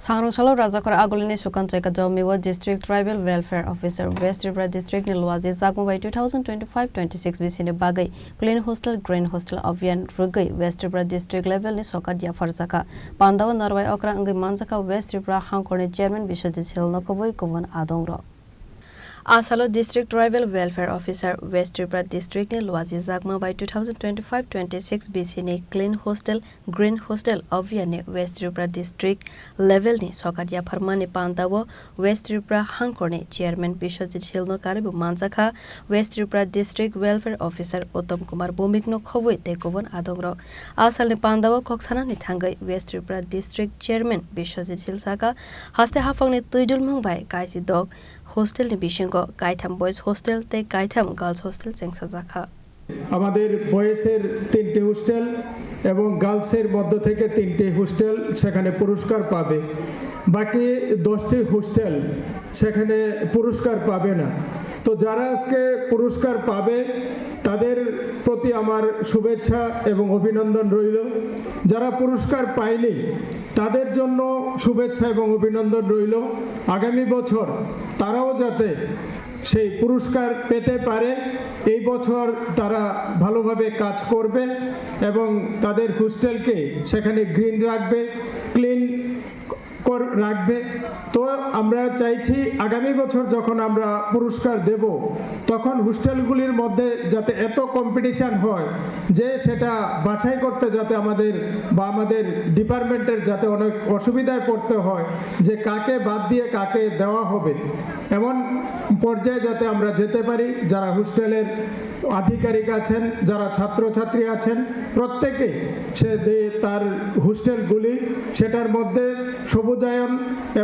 Sangrongshalo Rajakor Agolini Sukanchaka Jomiwa District Tribal Welfare Officer West Tripura District Nilwazi Zagmo by 2025-26 Bisine Bagai Clean Hostel Green Hostel Avian Rugai West Tripura District Level ni Sokadia Farzaka Pandawa Narwai Okra Ngi Manzaka West Tripura Hangkorni Chairman Bishojit Hilnokoboi Kovan Adongro Asalo District Tribal Welfare Officer West Tripura District Nilwazi Zagmo by 2025-26 Bisine Clean Hostel Green Hostel Avian West Tripura District Level ni Sokadia Parmani Pandawa West Tripura Hangkorni Chairman Bishojit Hilnokaribu Manzaka West Tripura District Welfare Officer Uttam Kumar Bhumikno Khoboi Tekovan Adongro Asal ni Pandawa Koksana ni Thangai West Tripura District Chairman Bishojit Hilsaka Haste Hafang ni Tuidul Mungbai Kaisi Dog Hostel ni Bishingo Kaitham Boys Hostel te Kaitham Girls Hostel চেংসা জাখা আমাদের বয়েজের 3টে hostel এবং গার্লসের মধ্য থেকে 3টে hostel সেখানে পুরস্কার পাবে বাকি 10টি হোস্টেল সেখানে পুরস্কার পাবে না তো যারা আজকে পুরস্কার পাবে তাদের প্রতি আমার শুভেচ্ছা এবং অভিনন্দন রইল যারা পুরস্কার পায়নি তাদের জন্য শুভেচ্ছা এবং অভিনন্দন রইল আগামী বছর তারাও যাতে সেই পুরস্কার পেতে পারে এই বছর তারা ভালোভাবে কাজ করবে এবং তাদের হোস্টেলকে সেখানে গ্রিন রাখবে ক্লিন রাখবে তো আমরা চাইছি আগামী বছর যখন আমরা পুরস্কার দেব তখন হোস্টেলগুলির মধ্যে যাতে এত কম্পিটিশন হয় যে সেটা বাছাই করতে যাতে আমাদের ডিপার্টমেন্টের যাতে অনেক অসুবিধায় পড়তে হয় যে কাকে বাদ দিয়ে কাকে দেওয়া হবে এমন পর্যায়ে যাতে আমরা যেতে পারি যারা হোস্টেলের আধিকারিক আছেন যারা ছাত্রছাত্রী আছেন প্রত্যেকে সে তার হোস্টেলগুলি সেটার মধ্যে সবুজায়ন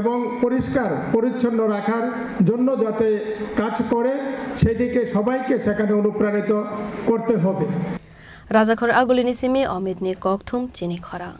এবং পরিষ্কার পরিচ্ছন্ন রাখার জন্য যাতে কাজ করে সেদিকে সবাইকে সেখানে অনুপ্রাণিত করতে হবে রাজাখর আগলিনি সিমি অমিত নি ককথুম চিনি খরা